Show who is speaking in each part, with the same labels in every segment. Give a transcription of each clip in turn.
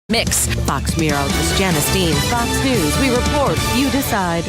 Speaker 1: Mix. Fox meteorologist Janice Dean. Fox News. We report. You decide.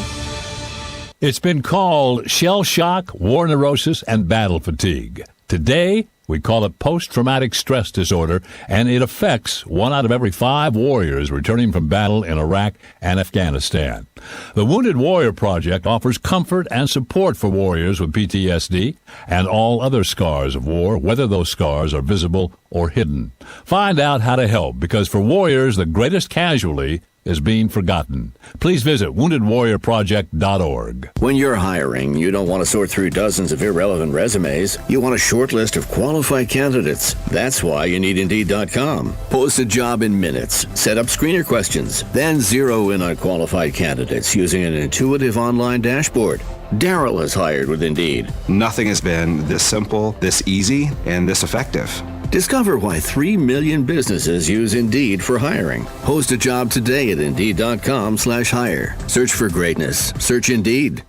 Speaker 2: It's been called shell shock, war neurosis, and battle fatigue. Today, we call it post-traumatic stress disorder, and it affects 1 out of every 5 warriors returning from battle in Iraq and Afghanistan. The Wounded Warrior Project offers comfort and support for warriors with PTSD and all other scars of war, whether those scars are visible or hidden. Find out how to help, because for warriors, the greatest casualty is being forgotten. Please visit woundedwarriorproject.org.
Speaker 3: When you're hiring, you don't want to sort through dozens of irrelevant resumes. You want a short list of qualified candidates. That's why you need Indeed.com. Post a job in minutes. Set up screener questions. Then zero in on qualified candidates using an intuitive online dashboard. Daryl has hired with Indeed.
Speaker 4: Nothing has been this simple, this easy, and this effective.
Speaker 3: Discover why 3 million businesses use Indeed for hiring. Post a job today at Indeed.com/hire. Search for greatness. Search Indeed.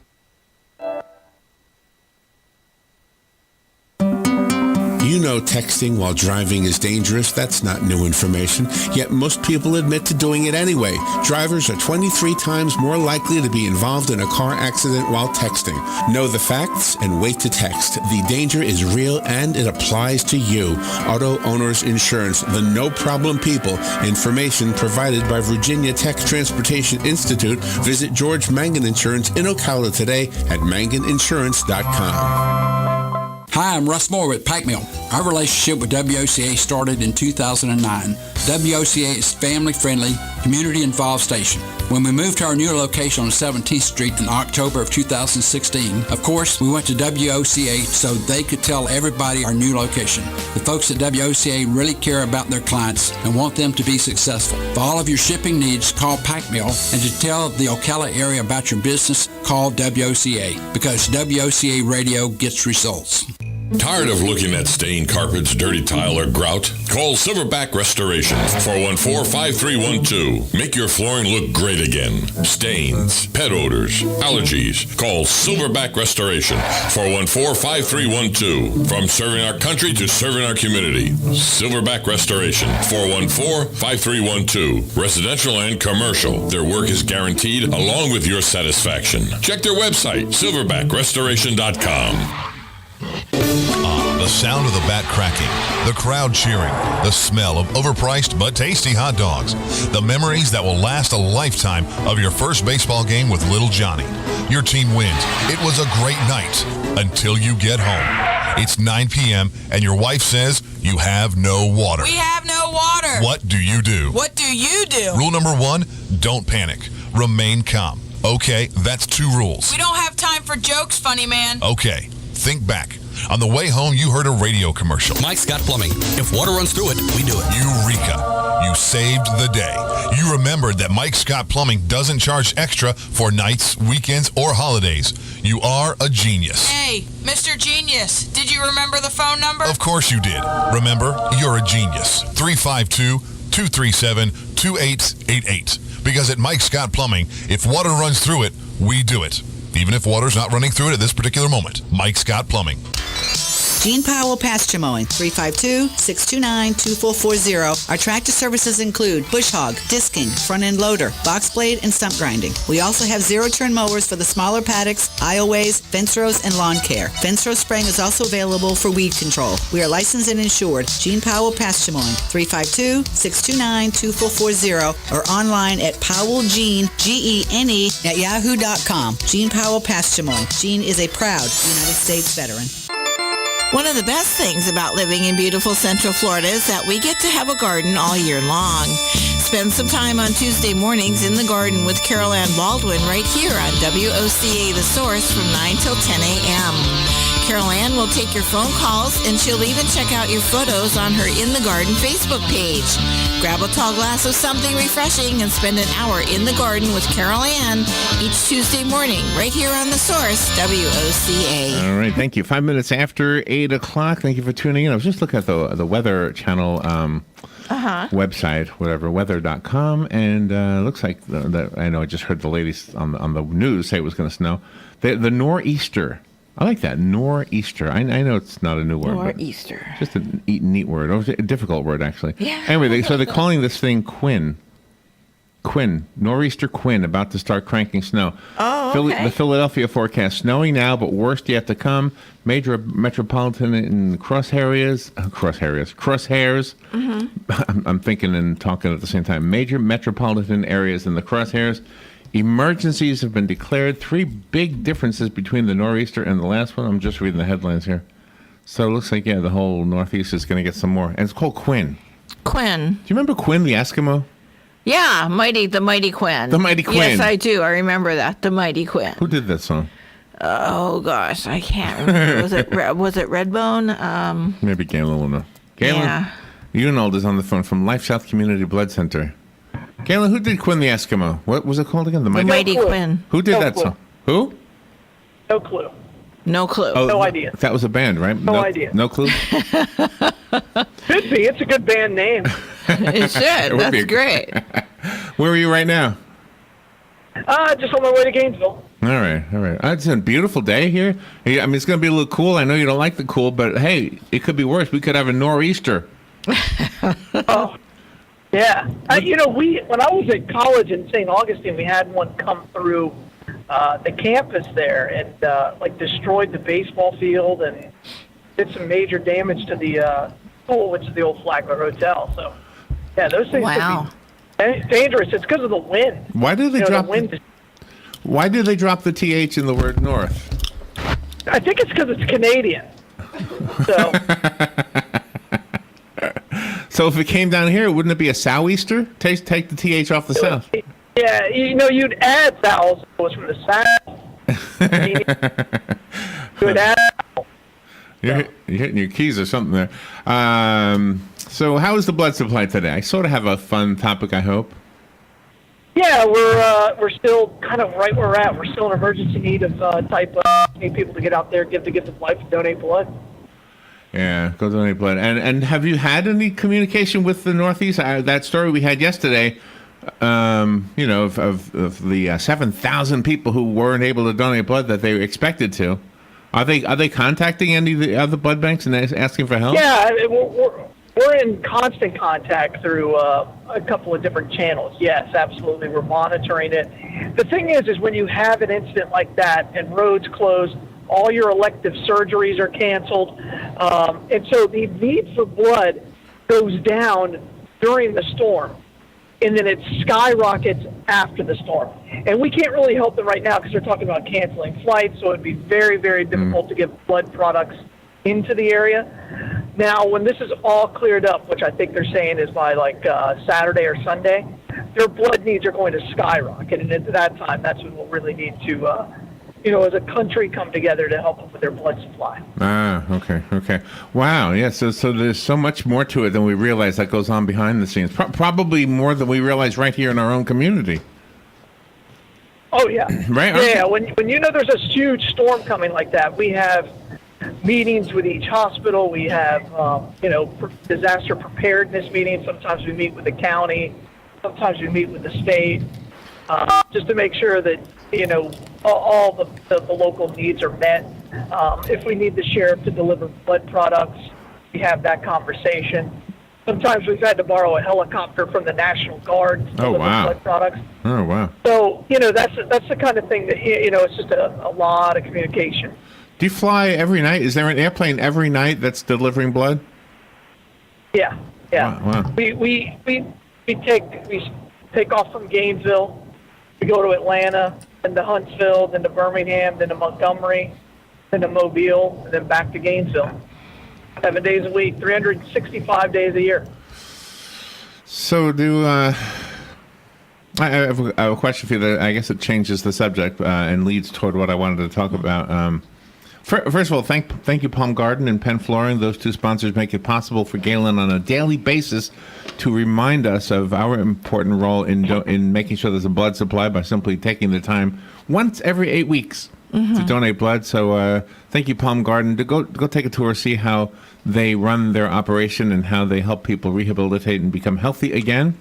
Speaker 5: You know texting while driving is dangerous. That's not new information. Yet most people admit to doing it anyway. Drivers are 23 times more likely to be involved in a car accident while texting. Know the facts and wait to text. The danger is real and it applies to you. Auto Owners Insurance, the no-problem people. Information provided by Virginia Tech Transportation Institute. Visit George Mangan Insurance in Ocala today at manganinsurance.com.
Speaker 6: Hi, I'm Russ Moore with Pack Mill. Our relationship with WOCA started in 2009. WOCA is family-friendly, community-involved station. When we moved to our new location on 17th Street in October of 2016, of course, we went to WOCA so they could tell everybody our new location. The folks at WOCA really care about their clients and want them to be successful. For all of your shipping needs, call Pack Mill, and to tell the Ocala area about your business, call WOCA, because WOCA radio gets results.
Speaker 7: Tired of looking at stained carpets, dirty tile, or grout? Call Silverback Restoration, 414-5312. Make your flooring look great again. Stains, pet odors, allergies. Call Silverback Restoration, 414-5312. From serving our country to serving our community. Silverback Restoration, 414-5312. Residential and commercial. Their work is guaranteed along with your satisfaction. Check their website, silverbackrestoration.com.
Speaker 8: The sound of the bat cracking, the crowd cheering, the smell of overpriced but tasty hot dogs, the memories that will last a lifetime of your first baseball game with little Johnny. Your team wins. It was a great night until you get home. It's 9 p.m. and your wife says you have no water.
Speaker 9: We have no water.
Speaker 8: What do you do?
Speaker 9: What do you do?
Speaker 8: Rule number 1, don't panic. Remain calm. Okay, that's 2 rules.
Speaker 9: We don't have time for jokes, funny man.
Speaker 8: Okay, think back. On the way home, you heard a radio commercial.
Speaker 10: Mike's Got Plumbing. If water runs through it, we do it.
Speaker 8: Eureka. You saved the day. You remembered that Mike's Got Plumbing doesn't charge extra for nights, weekends, or holidays. You are a genius.
Speaker 9: Hey, Mr. Genius, did you remember the phone number?
Speaker 8: Of course you did. Remember, you're a genius. 352-237-2888. Because at Mike's Got Plumbing, if water runs through it, we do it. Even if water's not running through it at this particular moment. Mike's Got Plumbing.
Speaker 11: Gene Powell Pasture Mowing, 352-629-2440. Our tractor services include bush hog, disking, front-end loader, box blade, and stump grinding. We also have zero-turn mowers for the smaller paddocks, aisleways, fence rows, and lawn care. Fence row spraying is also available for weed control. We are licensed and insured. Gene Powell Pasture Mowing, 352-629-2440, or online at powellgene, Gene, at yahoo.com. Gene Powell Pasture Mowing. Gene is a proud United States veteran.
Speaker 12: One of the best things about living in beautiful Central Florida is that we get to have a garden all year long. Spend some time on Tuesday mornings in the garden with Carol Ann Baldwin right here on WOCA The Source from 9 till 10 a.m. Carol Ann will take your phone calls, and she'll even check out your photos on her In the Garden Facebook page. Grab a tall glass of something refreshing and spend an hour in the garden with Carol Ann each Tuesday morning right here on The Source, WOCA.
Speaker 13: All right, thank you. 5 minutes after 8 o'clock. Thank you for tuning in. I was just looking at the Weather Channel website, whatever, weather.com, and it looks like, I know I just heard the ladies on the news say it was going to snow. The nor'easter I like that. Nor'easter. I know it's not a new word.
Speaker 12: Nor'easter.
Speaker 13: Just a neat word. Or a difficult word, actually.
Speaker 12: Yeah.
Speaker 13: Anyway, so they're calling this thing Quinn. Nor'easter Quinn, about to start cranking snow.
Speaker 12: Oh, okay.
Speaker 13: The Philadelphia forecast, snowing now, but worst yet to come. Major metropolitan in crosshairs.
Speaker 12: Mm-hmm.
Speaker 13: I'm thinking and talking at the same time. Major metropolitan areas in the crosshairs. Emergencies have been declared. 3 big differences between the Nor'easter and the last one. I'm just reading the headlines here. So it looks like, the whole Northeast is going to get some more. And it's called Quinn.
Speaker 12: Quinn.
Speaker 13: Do you remember Quinn the Eskimo?
Speaker 12: Yeah, the Mighty Quinn.
Speaker 13: The Mighty Quinn.
Speaker 12: Yes, I do. I remember that. The Mighty Quinn.
Speaker 13: Who did that song?
Speaker 12: Oh, gosh. I can't remember. Was it Redbone?
Speaker 13: Maybe Galen will know. Galen,
Speaker 12: yeah.
Speaker 13: Unold is on the phone from LifeSouth Community Blood Center. Galen, who did Quinn the Eskimo? What was it called again? The
Speaker 12: Mighty Quinn.
Speaker 13: Who did that song? Who?
Speaker 14: No clue.
Speaker 12: No clue.
Speaker 13: Oh,
Speaker 14: no idea.
Speaker 13: That was a band, right?
Speaker 14: No idea.
Speaker 13: No clue?
Speaker 14: Could be. It's a good band name.
Speaker 12: It should. That's great.
Speaker 13: Where are you right now?
Speaker 14: Just on my way to Gainesville.
Speaker 13: All right. It's a beautiful day here. I mean, it's going to be a little cool. I know you don't like the cool, but hey, it could be worse. We could have a nor'easter.
Speaker 14: Oh, yeah. When I was at college in St. Augustine, we had one come through the campus there and destroyed the baseball field and did some major damage to the school, which is the old Flagler Hotel. So, yeah, those things could be dangerous. It's because of the wind.
Speaker 13: Why did they drop?
Speaker 14: The wind?
Speaker 13: Why did they drop the TH in the word north?
Speaker 14: I think it's because it's Canadian. So.
Speaker 13: So if it came down here, wouldn't it be a sou'easter? Take the TH off the south.
Speaker 14: Yeah, you'd add vowels. It was from the south. You would add.
Speaker 13: You're hitting your keys or something there. So how is the blood supply today? I sort of have a fun topic, I hope.
Speaker 14: Yeah, we're still kind of right where we're at. We're still in emergency need of need people to get out there, give the gift of life, and donate blood.
Speaker 13: Yeah, go donate blood. And have you had any communication with the Northeast? That story we had yesterday, of the 7,000 people who weren't able to donate blood that they expected to. Are they contacting any of the other blood banks and asking for help?
Speaker 14: Yeah, we're in constant contact through a couple of different channels. Yes, absolutely. We're monitoring it. The thing is when you have an incident like that and roads closed, all your elective surgeries are canceled. And so the need for blood goes down during the storm, and then it skyrockets after the storm. And we can't really help them right now because they're talking about canceling flights, so it'd be very, very difficult to get blood products into the area. Now, when this is all cleared up, which I think they're saying is by Saturday or Sunday, their blood needs are going to skyrocket. And at that time, that's when we'll really need to as a country come together to help them with their blood supply.
Speaker 13: Okay. Wow, yeah, so there's so much more to it than we realize that goes on behind the scenes. Probably more than we realize right here in our own community.
Speaker 14: Oh, yeah.
Speaker 13: Right?
Speaker 14: Yeah, when there's a huge storm coming like that, we have meetings with each hospital. We have, disaster preparedness meetings. Sometimes we meet with the county. Sometimes we meet with the state, just to make sure that, all the local needs are met. If we need the sheriff to deliver blood products, we have that conversation. Sometimes we've had to borrow a helicopter from the National Guard to deliver blood products.
Speaker 13: Oh, wow.
Speaker 14: So, that's the kind of thing that, it's just a lot of communication.
Speaker 13: Do you fly every night? Is there an airplane every night that's delivering blood?
Speaker 14: Yeah.
Speaker 13: Wow.
Speaker 14: We take off from Gainesville. We go to Atlanta, then to Huntsville, then to Birmingham, then to Montgomery, then to Mobile, and then back to Gainesville. 7 days a week, 365 days a year.
Speaker 13: So I have a question for you that I guess it changes the subject and leads toward what I wanted to talk about. First of all, thank you, Palm Garden and Penn Flooring. Those two sponsors make it possible for Galen on a daily basis to remind us of our important role in making sure there's a blood supply by simply taking the time once every 8 weeks to donate blood. So thank you, Palm Garden. To go take a tour, see how they run their operation and how they help people rehabilitate and become healthy again.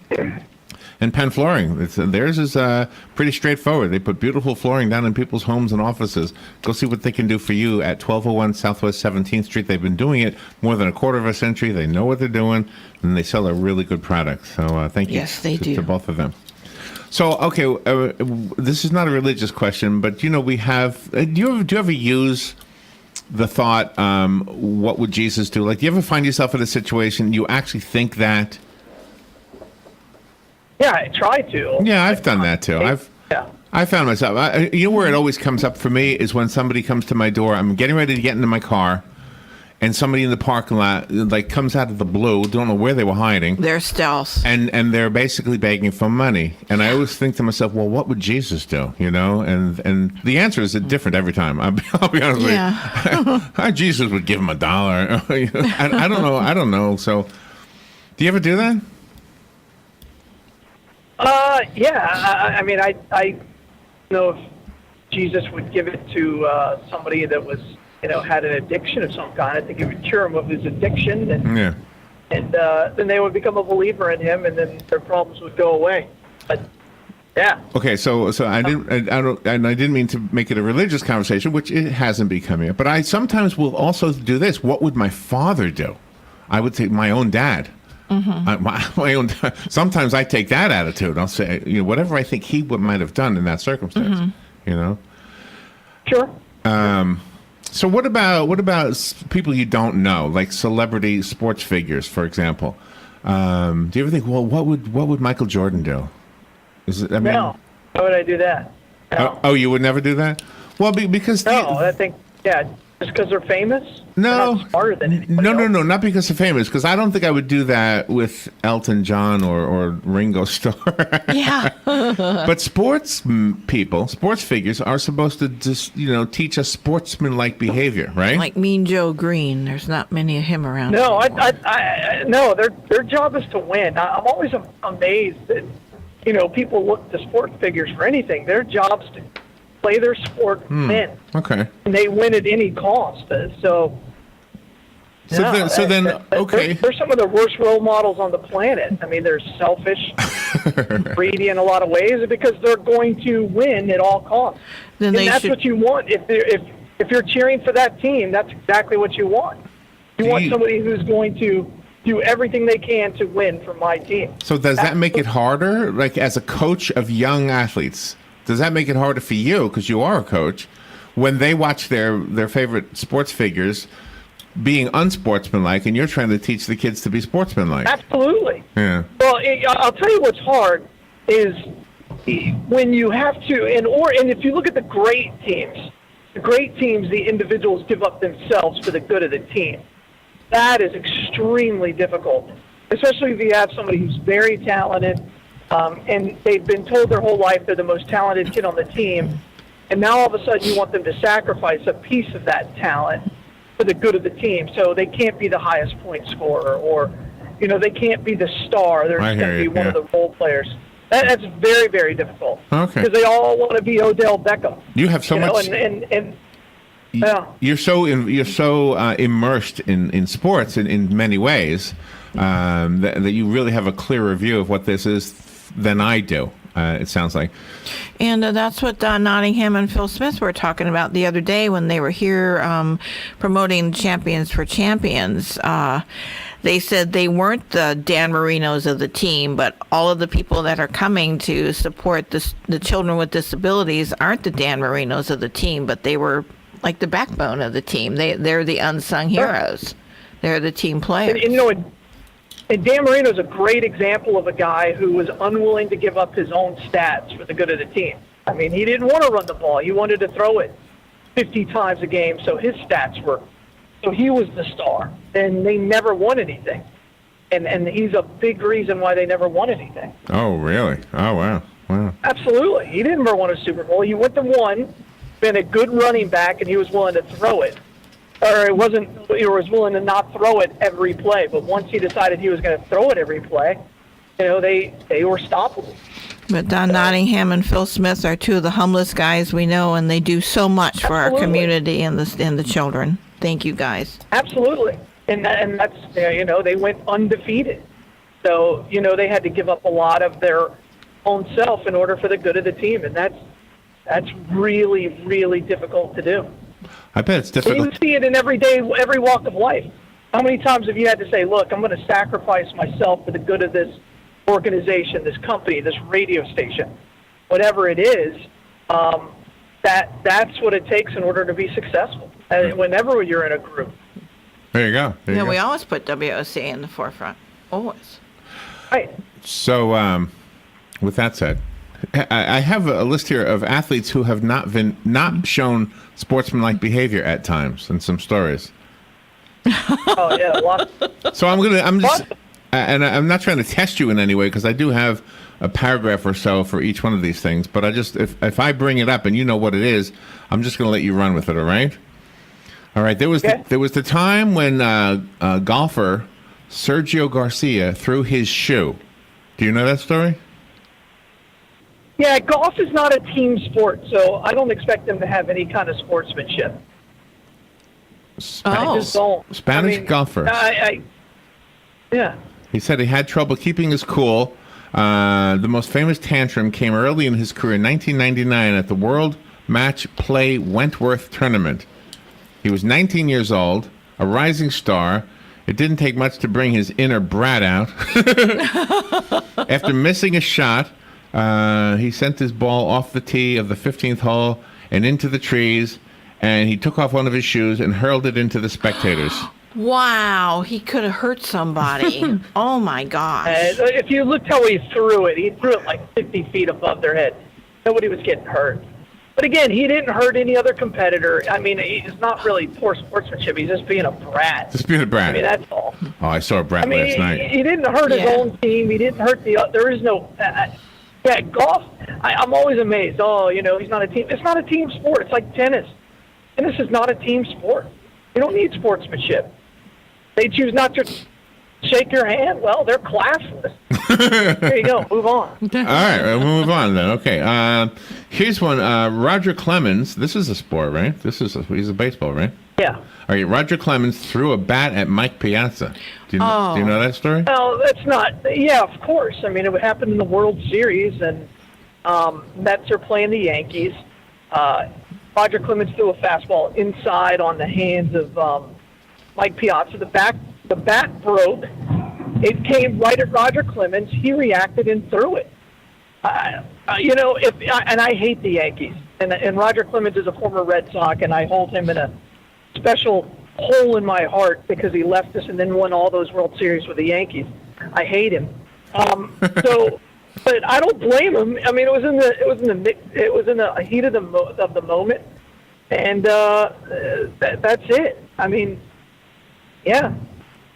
Speaker 13: and Penn Flooring. Theirs is pretty straightforward. They put beautiful flooring down in people's homes and offices. Go see what they can do for you at 1201 Southwest 17th Street. They've been doing it more than a quarter of a century. They know what they're doing, and they sell a really good product. So thank you to both of them. So, okay, this is not a religious question, but, we have... do you ever use the thought, what would Jesus do? Like, do you ever find yourself in a situation you actually think that?
Speaker 14: Yeah, I try to.
Speaker 13: Yeah, I've done that too. I found myself. Where it always comes up for me is when somebody comes to my door. I'm getting ready to get into my car, and somebody in the parking lot comes out of the blue. Don't know where they were hiding.
Speaker 12: They're stealth,
Speaker 13: and they're basically begging for money. And I always think to myself, well, what would Jesus do? And the answer is different every time. I'll be honest with you. Jesus would give him $1. I don't know. I don't know. So, do you ever do that?
Speaker 14: Yeah. I mean, I know if Jesus would give it to somebody that was, had an addiction of some kind. I think it would cure him of his addiction, and then they would become a believer in him, and then their problems would go away. But yeah.
Speaker 13: Okay, so I didn't mean to make it a religious conversation, which it hasn't become yet. But I sometimes will also do this. What would my father do? I would say my own dad. Mm-hmm. My own. Sometimes I take that attitude. I'll say, whatever I think he might have done in that circumstance. Mm-hmm.
Speaker 14: Sure.
Speaker 13: So what about people you don't know, like celebrity sports figures, for example? Do you ever think, well, what would Michael Jordan do?
Speaker 14: No. Why would I do that? No.
Speaker 13: Oh, you would never do that? Well, because
Speaker 14: I think just because they're famous.
Speaker 13: No,
Speaker 14: they're not smarter than anybody else.
Speaker 13: No, not because they're famous. Because I don't think I would do that with Elton John or Ringo Starr.
Speaker 12: Yeah.
Speaker 13: But sports figures are supposed to just teach us sportsmanlike behavior, right?
Speaker 12: Like Mean Joe Green. There's not many of him around.
Speaker 14: No, no. Their job is to win. I'm always amazed that people look to sports figures for anything. Their job's to play their sport, win.
Speaker 13: Okay.
Speaker 14: And they win at any cost. So
Speaker 13: then, okay.
Speaker 14: They're some of the worst role models on the planet. I mean, they're selfish, greedy in a lot of ways because they're going to win at all costs. And that's what you want. If you're cheering for that team, that's exactly what you want. You want somebody who's going to do everything they can to win for my team.
Speaker 13: So does that make it harder, like as a coach of young athletes? Does that make it harder for you, because you are a coach, when they watch their favorite sports figures being unsportsmanlike, and you're trying to teach the kids to be sportsmanlike?
Speaker 14: Absolutely.
Speaker 13: Yeah.
Speaker 14: Well, I'll tell you what's hard is when you have to, and if you look at the great teams, the individuals give up themselves for the good of the team. That is extremely difficult, especially if you have somebody who's very talented, and they've been told their whole life they're the most talented kid on the team, and now all of a sudden you want them to sacrifice a piece of that talent for the good of the team. So they can't be the highest point scorer, or they can't be the star. They're just going to be one of the role players. That's very, very difficult.
Speaker 13: Okay.
Speaker 14: Because they all want to be Odell Beckham.
Speaker 13: You have so much.
Speaker 14: Yeah.
Speaker 13: You're so immersed in sports in many ways that you really have a clearer view of what this is than I do. It sounds like.
Speaker 12: And that's what Nottingham and Phil Smith were talking about the other day when they were here promoting Champions for Champions. They said they weren't the Dan Marinos of the team, but all of the people that are coming to support the children with disabilities aren't the Dan Marinos of the team, but they were like the backbone of the team. They're the unsung heroes. They're the team players.
Speaker 14: And Dan Marino's a great example of a guy who was unwilling to give up his own stats for the good of the team. I mean, he didn't want to run the ball. He wanted to throw it 50 times a game, so his stats were. So he was the star, and they never won anything. And he's a big reason why they never won anything.
Speaker 13: Oh, really? Oh, wow.
Speaker 14: Absolutely. He didn't ever win a Super Bowl. He went to one, been a good running back, and he was willing to throw it. Or he was willing to not throw it every play. But once he decided he was going to throw it every play, they were stoppable.
Speaker 12: But Don Nottingham and Phil Smith are two of the humblest guys we know, and they do so much for our community and the children. Thank you, guys.
Speaker 14: Absolutely. And that's, they went undefeated. So, they had to give up a lot of their own self in order for the good of the team, and that's really, really difficult to do.
Speaker 13: I bet it's difficult.
Speaker 14: And you see it in every walk of life. How many times have you had to say, look, I'm going to sacrifice myself for the good of this organization, this company, this radio station, whatever it is, that's what it takes in order to be successful, whenever you're in a group.
Speaker 13: There you go.
Speaker 12: We always put WOCA in the forefront. Always.
Speaker 14: Right.
Speaker 13: So, with that said, I have a list here of athletes who have not shown sportsmanlike behavior at times, and some stories.
Speaker 14: Oh yeah, lots.
Speaker 13: So I'm not trying to test you in any way, because I do have a paragraph or so for each one of these things. But if I bring it up and you know what it is, I'm just going to let you run with it. All right. All right. There was the time when golfer Sergio Garcia threw his shoe. Do you know that story?
Speaker 14: Yeah, golf is not a team sport, so I don't expect them to have any kind of sportsmanship. I just don't.
Speaker 13: Spanish golfer.
Speaker 14: Yeah.
Speaker 13: He said he had trouble keeping his cool. The most famous tantrum came early in his career in 1999 at the World Match Play Wentworth Tournament. He was 19 years old, a rising star. It didn't take much to bring his inner brat out. After missing a shot, he sent his ball off the tee of the 15th hole and into the trees, and he took off one of his shoes and hurled it into the spectators.
Speaker 12: Wow, he could have hurt somebody. Oh, my gosh.
Speaker 14: If you looked how he threw it like 50 feet above their head. Nobody was getting hurt. But again, he didn't hurt any other competitor. I mean, he's not really poor sportsmanship. He's just being a brat.
Speaker 13: Just being a brat.
Speaker 14: I mean, that's all.
Speaker 13: Oh, I saw a brat last night.
Speaker 14: He didn't hurt his own team. He didn't hurt there is no... yeah, golf, I'm always amazed. Oh, he's not a team. It's not a team sport. It's like tennis. Tennis is not a team sport. You don't need sportsmanship. They choose not to shake your hand. Well, they're classless. There you go. Move on.
Speaker 13: All right, we'll move on then. Okay. Here's one. Roger Clemens. This is a sport, right? He's a baseball, right?
Speaker 14: Yeah.
Speaker 13: All right. Roger Clemens threw a bat at Mike Piazza. Do you know that story?
Speaker 14: Well, that's not. Yeah, of course. I mean, it would happen in the World Series, and Mets are playing the Yankees. Roger Clemens threw a fastball inside on the hands of Mike Piazza. The bat broke. It came right at Roger Clemens. He reacted and threw it. And I hate the Yankees. And Roger Clemens is a former Red Sox, and I hold him in a special hole in my heart because he left us and then won all those World Series with the Yankees. I hate him. But I don't blame him. I mean, it was in the heat of the moment, and that's it. I mean, yeah.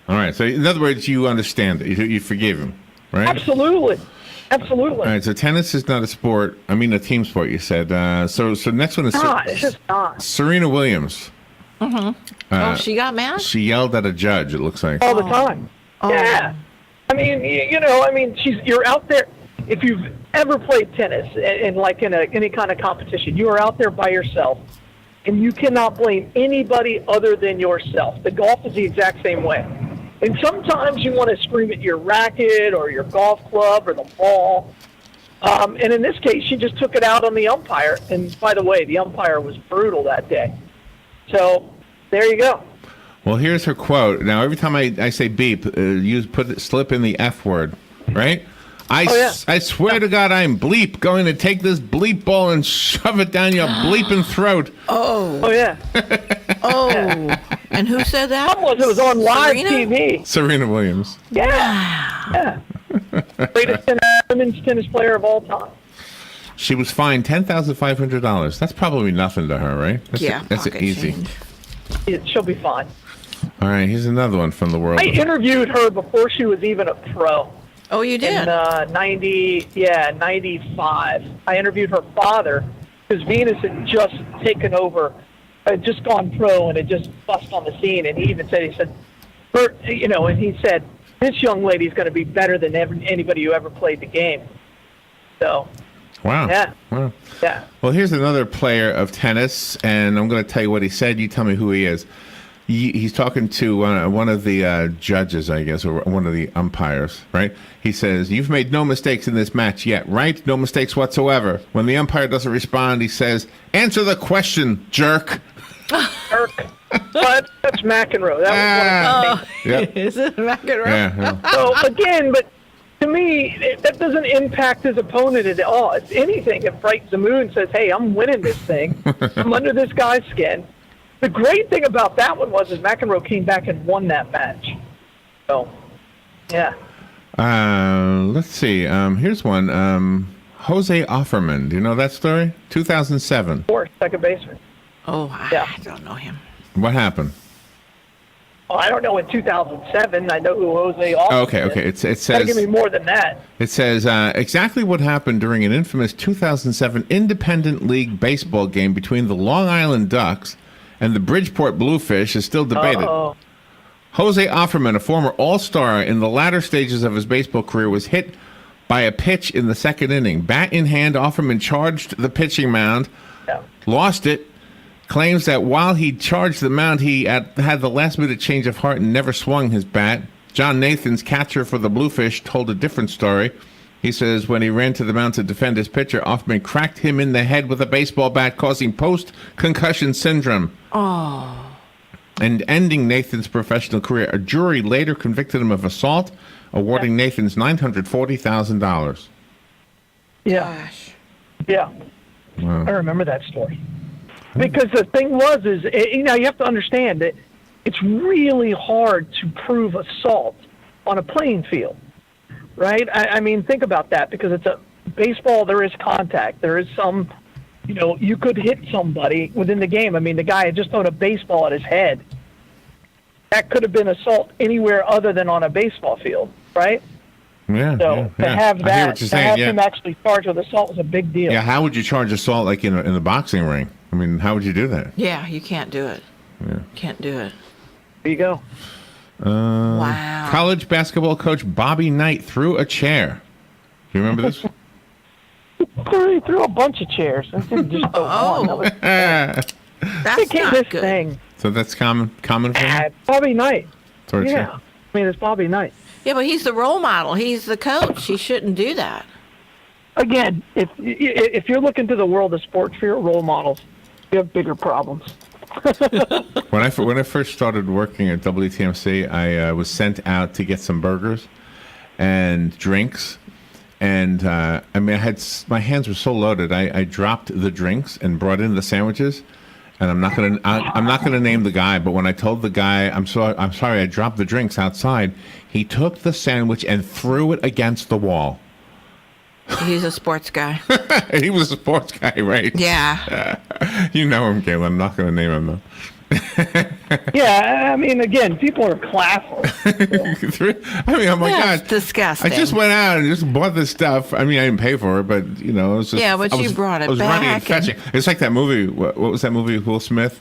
Speaker 13: All right. So, in other words, you understand it. You forgive him, right?
Speaker 14: Absolutely.
Speaker 13: All right. So, tennis is not a sport. I mean, a team sport. You said. So next one is
Speaker 14: it's just not.
Speaker 13: Serena Williams.
Speaker 12: Mm-hmm. She got mad?
Speaker 13: She yelled at a judge. It looks like
Speaker 14: all the time. Oh. Yeah. I mean, you're out there. If you've ever played tennis in any kind of competition, you are out there by yourself, and you cannot blame anybody other than yourself. The golf is the exact same way. And sometimes you want to scream at your racket or your golf club or the ball. And in this case, she just took it out on the umpire. And by the way, the umpire was brutal that day. So there you go.
Speaker 13: Well, here's her quote. Now, every time I say beep, slip in the F word, right? I swear to God, I'm bleep going to take this bleep ball and shove it down your bleeping throat.
Speaker 14: Oh yeah.
Speaker 12: And who said that?
Speaker 14: It was on live TV.
Speaker 13: Serena Williams.
Speaker 14: Yeah. Greatest women's tennis player of all time.
Speaker 13: She was fined $10,500. That's probably nothing to her, right? That's easy.
Speaker 14: She'll be fine.
Speaker 13: All right, here's another one from the world.
Speaker 14: I interviewed her before she was even a pro.
Speaker 12: Oh, you did?
Speaker 14: In 95. I interviewed her father because Venus had just taken over, had just gone pro, and had just bust on the scene. And he said, Bert, and he said, this young lady's going to be better than anybody who ever played the game. So.
Speaker 13: Wow.
Speaker 14: Yeah.
Speaker 13: Wow.
Speaker 14: Yeah.
Speaker 13: Well, here's another player of tennis, and I'm going to tell you what he said. You tell me who he is. he's talking to one of the judges, I guess, or one of the umpires, right? He says, "You've made no mistakes in this match yet, right? No mistakes whatsoever." When the umpire doesn't respond, he says, "Answer the question, jerk."
Speaker 14: Jerk. But that's McEnroe. That was
Speaker 12: Is it McEnroe?
Speaker 13: Yeah.
Speaker 14: So again, but to me, that doesn't impact his opponent at all. If anything, it frightens the moon, says, "Hey, I'm winning this thing. I'm under this guy's skin." The great thing about that one was McEnroe came back and won that match. So, yeah.
Speaker 13: Let's see. Here's one. Jose Offerman. Do you know that story? 2007.
Speaker 14: Second baseman.
Speaker 12: Oh, I don't know him.
Speaker 13: What happened?
Speaker 14: Well, I don't know in 2007. I know who Jose Offerman
Speaker 13: Okay.
Speaker 14: is.
Speaker 13: It says.
Speaker 14: Gotta give me more than that.
Speaker 13: It says exactly what happened during an infamous 2007 Independent League baseball game between the Long Island Ducks and the Bridgeport Bluefish is still debated. Jose Offerman, a former All-Star in the latter stages of his baseball career, was hit by a pitch in the second inning. Bat in hand, Offerman charged the pitching mound, lost it, claims that while he charged the mound, he had the last-minute change of heart and never swung his bat. John Nathans, catcher for the Bluefish, told a different story. He says when he ran to the mound to defend his pitcher, Offerman cracked him in the head with a baseball bat, causing post-concussion syndrome. And ending Nathan's professional career. A jury later convicted him of assault, awarding Nathan's $940,000.
Speaker 14: Yeah.
Speaker 12: Gosh.
Speaker 14: Yeah.
Speaker 13: Wow.
Speaker 14: I remember that story. Because the thing was, you have to understand that it's really hard to prove assault on a playing field, right? I mean, think about that, because it's a baseball. There is contact. There is some, you could hit somebody within the game. I mean, the guy had just thrown a baseball at his head. That could have been assault anywhere other than on a baseball field, right?
Speaker 13: Yeah.
Speaker 14: So to have
Speaker 13: I hear what
Speaker 14: that,
Speaker 13: you're
Speaker 14: to
Speaker 13: saying,
Speaker 14: have
Speaker 13: yeah.
Speaker 14: him actually charged with assault was a big deal.
Speaker 13: Yeah, how would you charge assault like in the boxing ring? I mean, how would you do that?
Speaker 12: Yeah, you can't do it.
Speaker 13: Yeah.
Speaker 12: Can't do it.
Speaker 14: There you go.
Speaker 12: Wow.
Speaker 13: College basketball coach Bobby Knight threw a chair. Do you remember this?
Speaker 14: He threw a bunch of chairs. I didn't just throw one. That was,
Speaker 12: That's not
Speaker 14: this
Speaker 12: good.
Speaker 14: thing.
Speaker 13: So that's common for him?
Speaker 14: Bobby Knight.
Speaker 13: Throw a
Speaker 14: Yeah.
Speaker 13: chair.
Speaker 14: I mean, it's Bobby Knight.
Speaker 12: Yeah, but he's the role model. He's the coach. He shouldn't do that.
Speaker 14: Again, if you're looking to the world of sports for your role models, you have bigger problems.
Speaker 13: When I first started working at WTMC, I was sent out to get some burgers and drinks, and my hands were so loaded. I dropped the drinks and brought in the sandwiches. And I'm not gonna name the guy, but when I told the guy I'm sorry I dropped the drinks outside, he took the sandwich and threw it against the wall.
Speaker 12: He's a sports guy.
Speaker 13: He was a sports guy, right?
Speaker 12: Yeah.
Speaker 13: You know him, Galen. I'm not going to name him, though.
Speaker 14: Yeah, I mean, again, people are classless.
Speaker 13: I mean, oh my
Speaker 12: That's
Speaker 13: God.
Speaker 12: disgusting.
Speaker 13: I just went out and just bought this stuff. I mean, I didn't pay for it, but, it was just...
Speaker 12: Yeah, but you brought it
Speaker 13: I was running and
Speaker 12: back and-
Speaker 13: fetching. It's like that movie. What was that movie, Will Smith?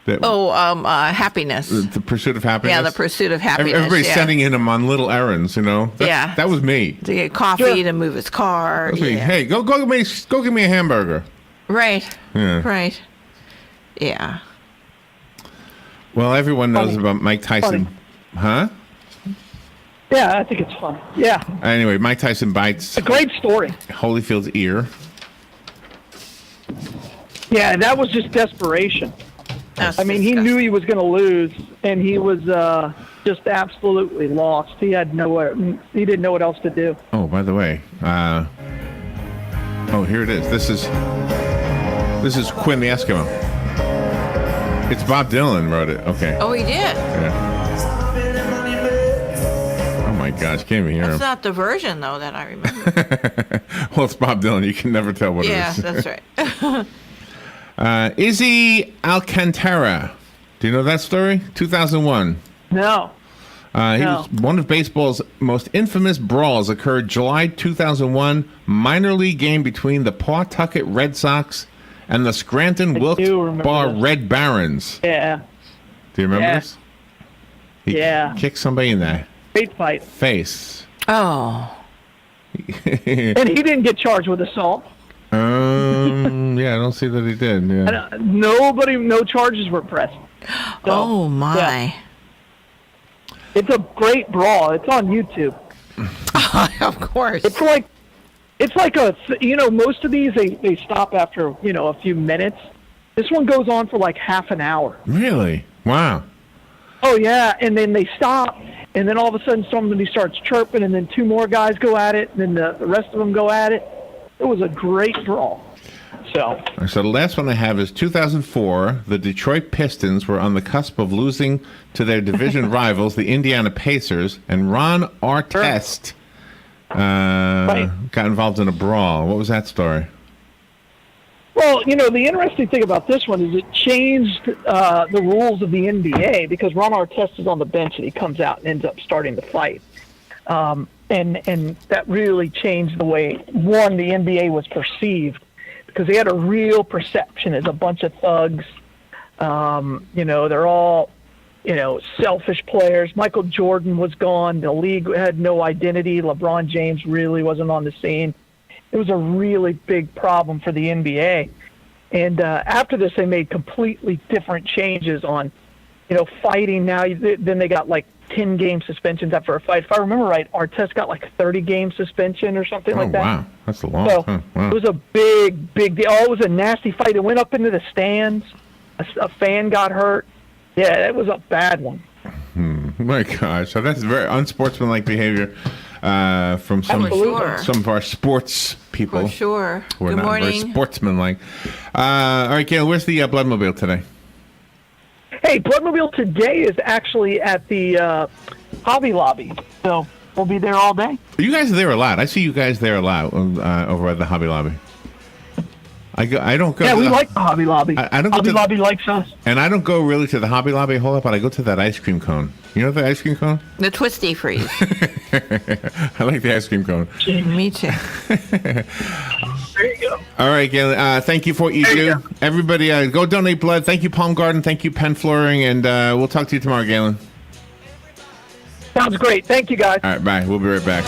Speaker 12: Happiness.
Speaker 13: The Pursuit of Happiness?
Speaker 12: Yeah, the Pursuit of Happiness.
Speaker 13: Everybody's
Speaker 12: yeah.
Speaker 13: sending in him on little errands,
Speaker 12: Yeah.
Speaker 13: That was me.
Speaker 12: To get coffee, to move his car.
Speaker 13: That was me.
Speaker 12: Yeah.
Speaker 13: Hey, go get me a hamburger.
Speaker 12: Right.
Speaker 13: Yeah.
Speaker 12: Right. Yeah.
Speaker 13: Well, everyone knows about Mike Tyson. Huh?
Speaker 14: Yeah, I think it's fun. Yeah.
Speaker 13: Anyway, Mike Tyson bites
Speaker 14: A great story.
Speaker 13: Holyfield's ear.
Speaker 14: Yeah, that was just desperation.
Speaker 12: That's
Speaker 14: I mean, he knew he was going to lose, and he was just absolutely lost. He didn't know what else to do.
Speaker 13: Oh, by the way, here it is. This is Quinn the Eskimo. It's Bob Dylan wrote it. Okay.
Speaker 12: Oh, he did?
Speaker 13: Yeah. Oh my gosh, can't even hear
Speaker 12: That's
Speaker 13: him.
Speaker 12: not the version, though, that I remember.
Speaker 13: Well, it's Bob Dylan. You can never tell what it
Speaker 12: Yeah,
Speaker 13: is.
Speaker 12: that's right.
Speaker 13: Izzy Alcantara. Do you know that story? 2001.
Speaker 14: No.
Speaker 13: One of baseball's most infamous brawls occurred July 2001, minor league game between the Pawtucket Red Sox and the Scranton Wilkes-Barre Red Barons.
Speaker 14: Yeah.
Speaker 13: Do you remember this? He kicked somebody in the
Speaker 14: Great fight.
Speaker 12: Oh.
Speaker 13: face.
Speaker 14: And he didn't get charged with assault.
Speaker 13: Yeah, I don't see that he did. Yeah.
Speaker 14: No charges were pressed. So,
Speaker 12: oh, my.
Speaker 14: Yeah. It's a great brawl. It's on YouTube.
Speaker 12: Of course.
Speaker 14: It's like most of these, they stop after, a few minutes. This one goes on for like half an hour.
Speaker 13: Really? Wow.
Speaker 14: Oh, yeah, and then they stop, and then all of a sudden somebody starts chirping, and then two more guys go at it, and then the rest of them go at it. It was a great brawl. So
Speaker 13: the last one I have is 2004. The Detroit Pistons were on the cusp of losing to their division rivals, the Indiana Pacers, and Ron Artest got involved in a brawl. What was that story?
Speaker 14: Well, the interesting thing about this one is it changed the rules of the NBA because Ron Artest is on the bench and he comes out and ends up starting the fight. And that really changed the way, one, the NBA was perceived because they had a real perception as a bunch of thugs. They're all, selfish players. Michael Jordan was gone. The league had no identity. LeBron James really wasn't on the scene. It was a really big problem for the NBA. And after this, they made completely different changes on, fighting now. Then they got like 10-game suspensions after a fight. If I remember right, Artest got like a 30-game suspension or something like that.
Speaker 13: Wow. That's a long time. Wow.
Speaker 14: It was a big deal. Oh, it was a nasty fight. It went up into the stands. A fan got hurt. Yeah, it was a bad one.
Speaker 13: My gosh. So that's very unsportsmanlike behavior. From some of our sports people.
Speaker 12: For sure.
Speaker 13: Who are
Speaker 12: Good
Speaker 13: not
Speaker 12: morning.
Speaker 13: very sportsmanlike. All right, Galen, where's the Bloodmobile today?
Speaker 14: Hey, Bloodmobile today is actually at the Hobby Lobby. So we'll be there all day.
Speaker 13: You guys are there a lot. I see you guys there a lot over at the Hobby Lobby. I don't go.
Speaker 14: Yeah, we like the Hobby Lobby.
Speaker 13: I don't
Speaker 14: Hobby Lobby likes us.
Speaker 13: And I don't go really to the Hobby Lobby a whole lot, but I go to that ice cream cone. You know the ice cream cone?
Speaker 12: The Twisty Freeze.
Speaker 13: I like the ice cream cone.
Speaker 12: Me too.
Speaker 14: There you go.
Speaker 13: All right, Galen. Thank you for what you do. Everybody, go donate blood. Thank you, Palm Garden. Thank you, Penn Flooring. And we'll talk to you tomorrow, Galen.
Speaker 14: Sounds great. Thank you, guys.
Speaker 13: All right, bye. We'll be right back.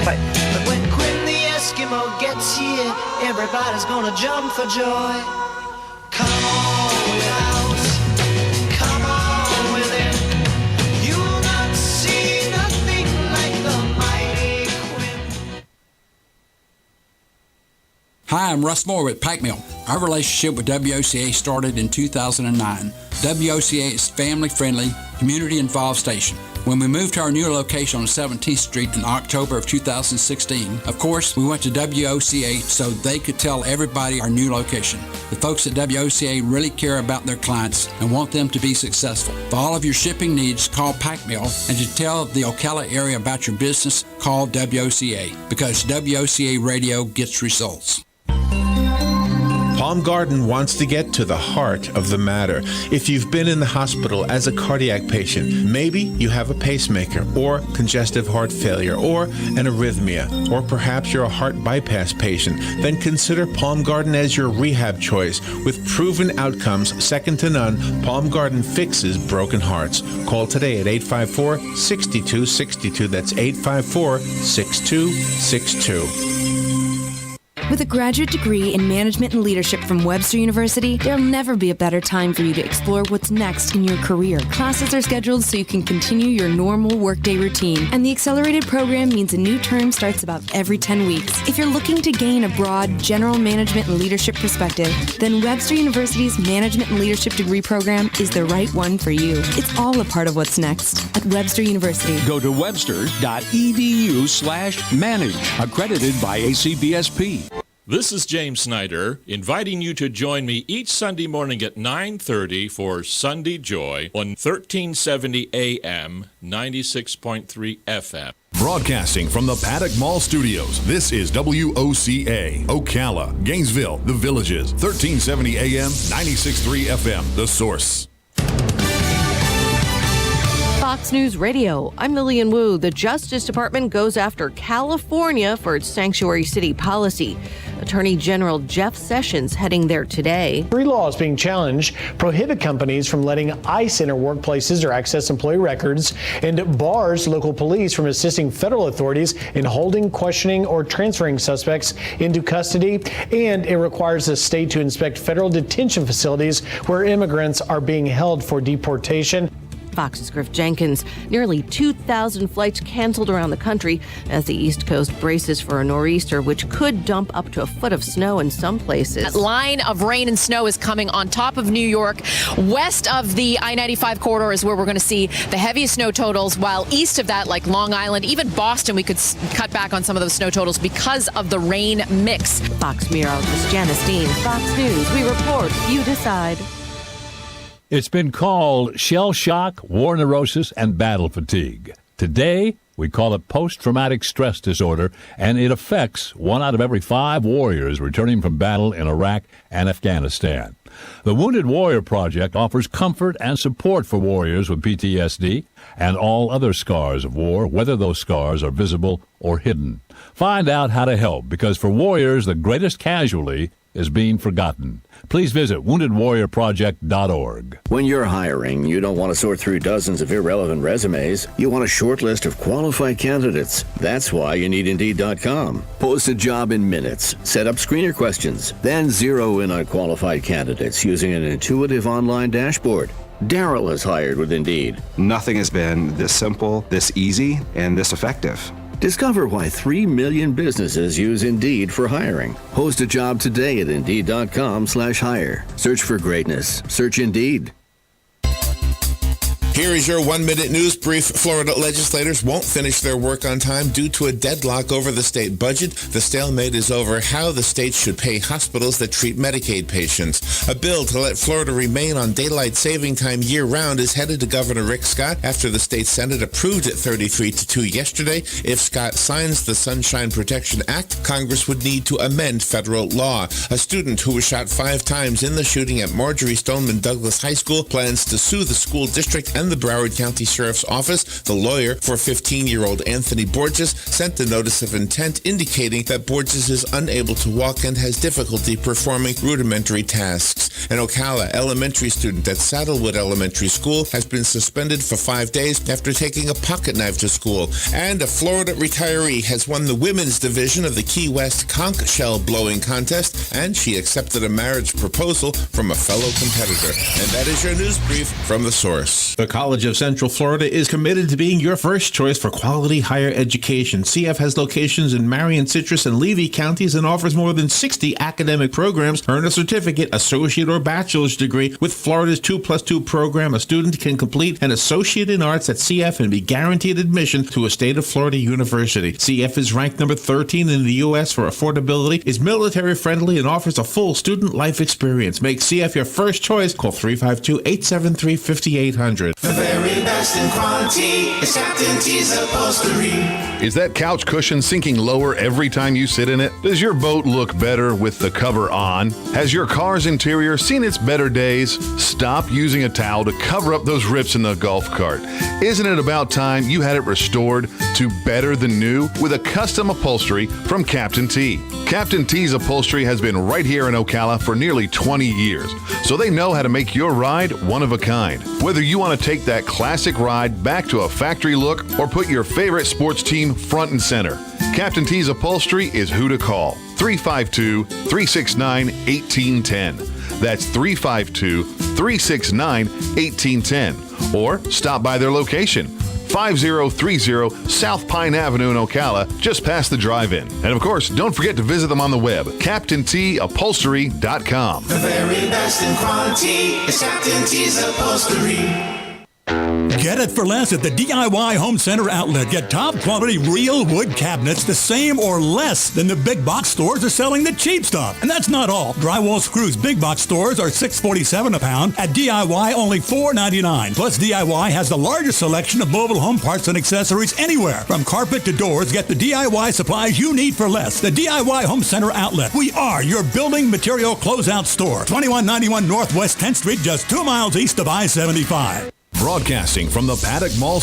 Speaker 14: Bye.
Speaker 15: But when Quinn the Eskimo gets here, everybody's gonna jump for joy. Come on without, come on with it. You'll not see nothing like the mighty Quinn.
Speaker 6: Hi, I'm Russ Moore with Pack Mill. Our relationship with WOCA started in 2009. WOCA is family-friendly, community-involved station. When we moved to our new location on 17th Street in October of 2016, of course, we went to WOCA so they could tell everybody our new location. The folks at WOCA really care about their clients and want them to be successful. For all of your shipping needs, call Pack Mill, and to tell the Ocala area about your business, call WOCA, because WOCA radio gets results.
Speaker 5: Palm Garden wants to get to the heart of the matter. If you've been in the hospital as a cardiac patient, maybe you have a pacemaker or congestive heart failure or an arrhythmia, or perhaps you're a heart bypass patient, then consider Palm Garden as your rehab choice. With proven outcomes second to none, Palm Garden fixes broken hearts. Call today at 854-6262. That's 854-6262.
Speaker 16: With a graduate degree in management and leadership from Webster University, there'll never be a better time for you to explore what's next in your career. Classes are scheduled so you can continue your normal workday routine, and the accelerated program means a new term starts about every 10 weeks. If you're looking to gain a broad general management and leadership perspective, then Webster University's Management and Leadership degree program is the right one for you. It's all a part of what's next at Webster University.
Speaker 10: Go to webster.edu/manage, accredited by ACBSP.
Speaker 17: This is James Snyder, inviting you to join me each Sunday morning at 9:30 for Sunday Joy on 1370 AM, 96.3 FM.
Speaker 8: Broadcasting from the Paddock Mall Studios, this is WOCA, Ocala, Gainesville, The Villages, 1370 AM, 96.3 FM, The Source.
Speaker 1: Fox News Radio. I'm Lillian Wu. The Justice Department goes after California for its sanctuary city policy. Attorney General Jeff Sessions heading there today.
Speaker 18: 3 laws being challenged prohibit companies from letting ICE enter workplaces or access employee records, and bars local police from assisting federal authorities in holding, questioning, or transferring suspects into custody, and it requires the state to inspect federal detention facilities where immigrants are being held for deportation.
Speaker 1: Fox's Griff Jenkins. Nearly 2,000 flights canceled around the country as the East Coast braces for a nor'easter, which could dump up to a foot of snow in some places.
Speaker 19: That line of rain and snow is coming on top of New York. West of the I-95 corridor is where we're going to see the heaviest snow totals, while east of that, like Long Island, even Boston, we could cut back on some of those snow totals because of the rain mix.
Speaker 1: Fox meteorologist Janice Dean, Fox News. We report, you decide.
Speaker 2: It's been called shell shock, war neurosis, and battle fatigue. Today, we call it post-traumatic stress disorder, and it affects 1 out of every 5 warriors returning from battle in Iraq and Afghanistan. The Wounded Warrior Project offers comfort and support for warriors with PTSD and all other scars of war, whether those scars are visible or hidden. Find out how to help, because for warriors, the greatest casualty is being forgotten. Please visit woundedwarriorproject.org.
Speaker 3: When you're hiring, you don't want to sort through dozens of irrelevant resumes. You want a short list of qualified candidates. That's why you need Indeed.com. Post a job in minutes. Set up screener questions. Then zero in on qualified candidates using an intuitive online dashboard. Daryl has hired with Indeed.
Speaker 4: Nothing has been this simple, this easy, and this effective.
Speaker 3: Discover why 3 million businesses use Indeed for hiring. Post a job today at Indeed.com/hire. Search for greatness. Search Indeed.
Speaker 5: Here is your 1-minute news brief. Florida legislators won't finish their work on time due to a deadlock over the state budget. The stalemate is over how the state should pay hospitals that treat Medicaid patients. A bill to let Florida remain on daylight saving time year-round is headed to Governor Rick Scott after the state Senate approved it 33-2 yesterday. If Scott signs the Sunshine Protection Act, Congress would need to amend federal law. A student who was shot 5 times in the shooting at Marjorie Stoneman Douglas High School plans to sue the school district and the Broward County Sheriff's Office. The lawyer for 15-year-old Anthony Borges sent the notice of intent indicating that Borges is unable to walk and has difficulty performing rudimentary tasks. An Ocala elementary student at Saddlewood Elementary School has been suspended for 5 days after taking a pocket knife to school. And a Florida retiree has won the women's division of the Key West conch shell blowing contest, and she accepted a marriage proposal from a fellow competitor. And that is your news brief from The Source.
Speaker 20: The College of Central Florida is committed to being your first choice for quality higher education. CF has locations in Marion, Citrus, and Levy counties and offers more than 60 academic programs. Earn a certificate, associate, or bachelor's degree. With Florida's 2+2 program, a student can complete an associate in arts at CF and be guaranteed admission to a state of Florida university. CF is ranked number 13 in the U.S. for affordability, is military friendly, and offers a full student life experience. Make CF your first choice. Call 352-873-5800.
Speaker 15: The very best in quality is Captain T's Upholstery.
Speaker 21: Is that couch cushion sinking lower every time you sit in it? Does your boat look better with the cover on? Has your car's interior seen its better days? Stop using a towel to cover up those rips in the golf cart. Isn't it about time you had it restored to better than new with a custom upholstery from Captain T? Captain T's Upholstery has been right here in Ocala for nearly 20 years, so they know how to make your ride one of a kind. Whether you want to take that classic ride back to a factory look or put your favorite sports team front and center, Captain T's Upholstery is who to call. 352-369-1810. That's 352-369-1810. Or stop by their location, 5030 South Pine Avenue in Ocala, just past the drive-in. And of course, don't forget to visit them on the web, CaptainTUpholstery.com.
Speaker 15: The very best in quality is Captain T's Upholstery.
Speaker 22: Get it for less at the DIY Home Center outlet. Get top quality real wood cabinets the same or less than the big box stores are selling the cheap stuff. And that's not all. Drywall screws big box stores are $6.47 a pound. At DIY, only $4.99. Plus, DIY has the largest selection of mobile home parts and accessories anywhere. From carpet to doors, get the DIY supplies you need for less. The DIY Home Center outlet. We are your building material closeout store. 2191 Northwest 10th Street, just 2 miles east of I-75.
Speaker 21: Broadcasting from the Paddock Mall